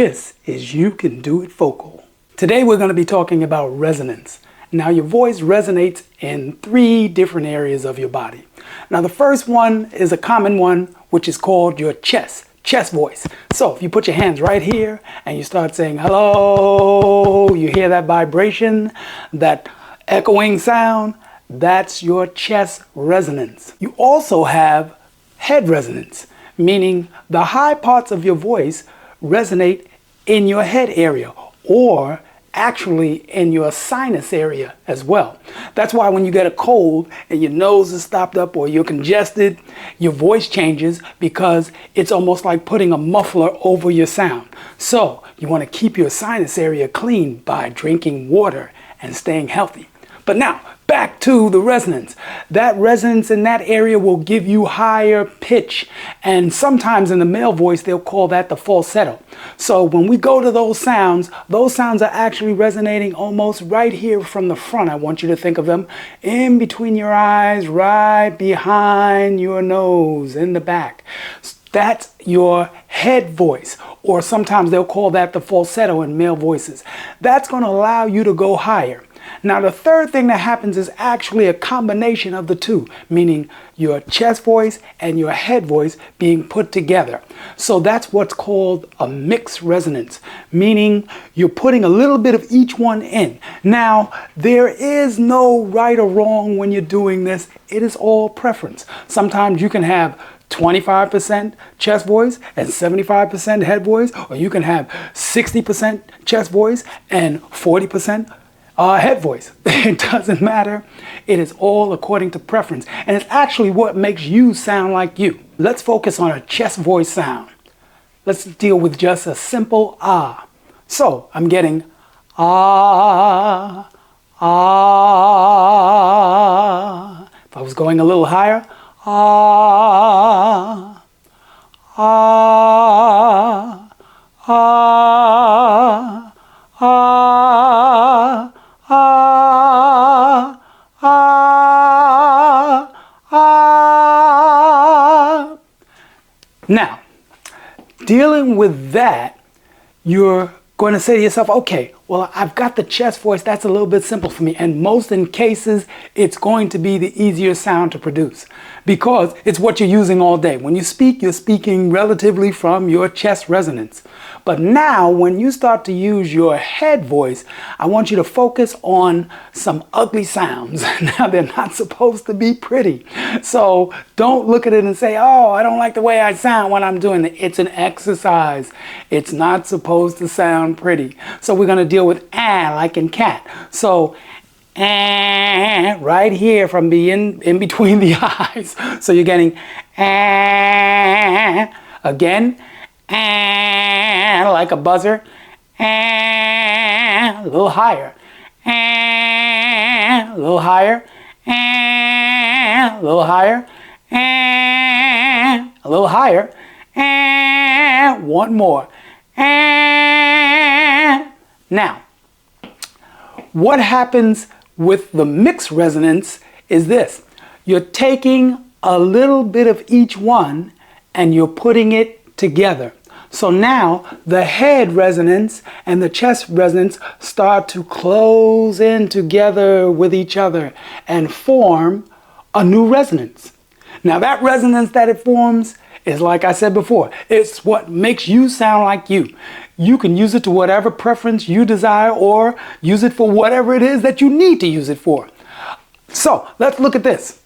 This is You Can Do It Vocal. Today we're going to be talking about resonance. Now your voice resonates in 3 different areas of your body. Now the first one is a common one, which is called your chest voice. So if you put your hands right here and you start saying hello, you hear that vibration, that echoing sound, that's your chest resonance. You also have head resonance, meaning the high parts of your voice resonate in your head area, or actually in your sinus area as well. That's why when you get a cold and your nose is stopped up or you're congested, your voice changes, because it's almost like putting a muffler over your sound. So you want to keep your sinus area clean by drinking water and staying healthy. But now, back to the resonance. That resonance in that area will give you higher pitch. And sometimes in the male voice, they'll call that the falsetto. So when we go to those sounds are actually resonating almost right here from the front. I want you to think of them in between your eyes, right behind your nose, in the back. That's your head voice, or sometimes they'll call that the falsetto in male voices. That's going to allow you to go higher. Now the third thing that happens is actually a combination of the two, meaning your chest voice and your head voice being put together. So that's what's called a mixed resonance, meaning you're putting a little bit of each one in. Now there is no right or wrong when you're doing this. It is all preference. Sometimes you can have 25% chest voice and 75% head voice, or you can have 60% chest voice and 40% head voice. It doesn't matter. It is all according to preference. And it's actually what makes you sound like you. Let's focus on a chest voice sound. Let's deal with just a simple ah. So I'm getting ah, ah. If I was going a little higher, ah, ah, ah, ah. Ah, ah, ah. Now, dealing with that, you're going to say to yourself, okay, well, I've got the chest voice. That's a little bit simple for me. And most in cases, it's going to be the easier sound to produce because it's what you're using all day. When you speak, you're speaking relatively from your chest resonance. But now when you start to use your head voice, I want you to focus on some ugly sounds. Now they're not supposed to be pretty. So don't look at it and say, oh, I don't like the way I sound when I'm doing it. It's an exercise. It's not supposed to sound pretty. So we're going to deal with like in cat. So right here from being in between the eyes. So you're getting again, like a buzzer, a little higher, a little higher, a little higher, a little higher, and one more. Now, what happens with the mixed resonance is this. You're taking a little bit of each one and you're putting it together. So now the head resonance and the chest resonance start to close in together with each other and form a new resonance. Now that resonance that it forms is, like I said before, it's what makes you sound like you. You can use it to whatever preference you desire, or use it for whatever it is that you need to use it for. So let's look at this.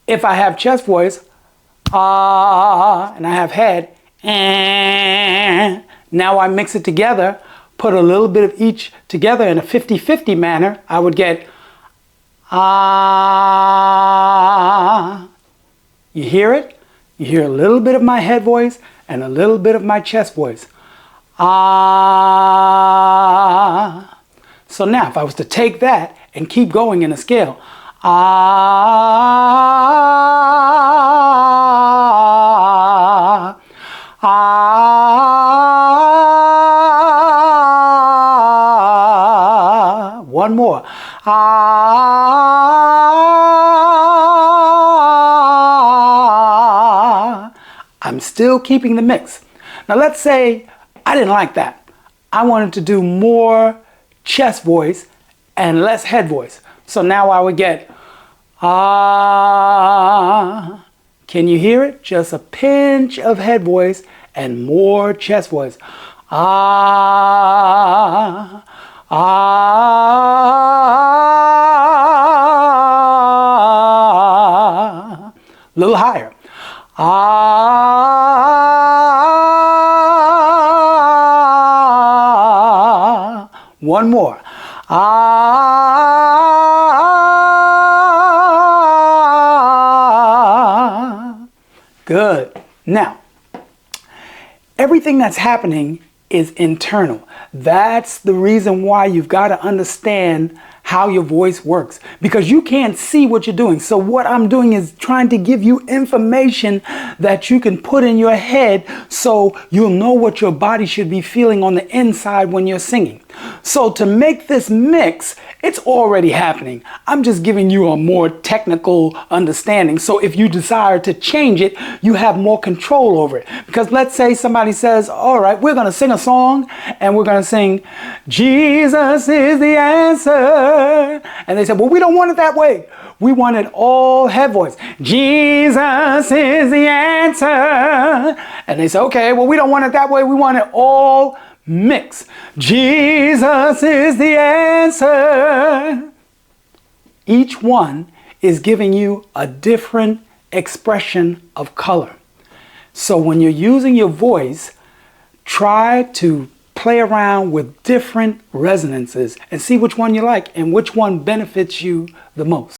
If I have chest voice, ah, and I have head, now I mix it together, put a little bit of each together in a 50-50 manner, I would get ah. You hear it? You hear a little bit of my head voice and a little bit of my chest voice. Ah. So now if I was to take that and keep going in a scale, ah, ah, one more, ah. I'm still keeping the mix. Now let's say I didn't like that. I wanted to do more chest voice and less head voice. So now I would get, ah. Can you hear it? Just a pinch of head voice and more chest voice. Ah, ah. A little higher. Ah. One more. Ah. Good. Now, everything that's happening is internal. That's the reason why you've got to understand how your voice works, because you can't see what you're doing. So what I'm doing is trying to give you information that you can put in your head so you'll know what your body should be feeling on the inside when you're singing. So to make this mix, it's already happening. I'm just giving you a more technical understanding. So if you desire to change it, you have more control over it. Because let's say somebody says, all right, we're going to sing a song and we're going to sing, Jesus is the answer. And they said, well, we don't want it that way. We want it all head voice. Jesus is the answer. And they say, okay, well, we don't want it that way. We want it all mix. Jesus is the answer. Each one is giving you a different expression of color. So when you're using your voice, try to play around with different resonances and see which one you like and which one benefits you the most.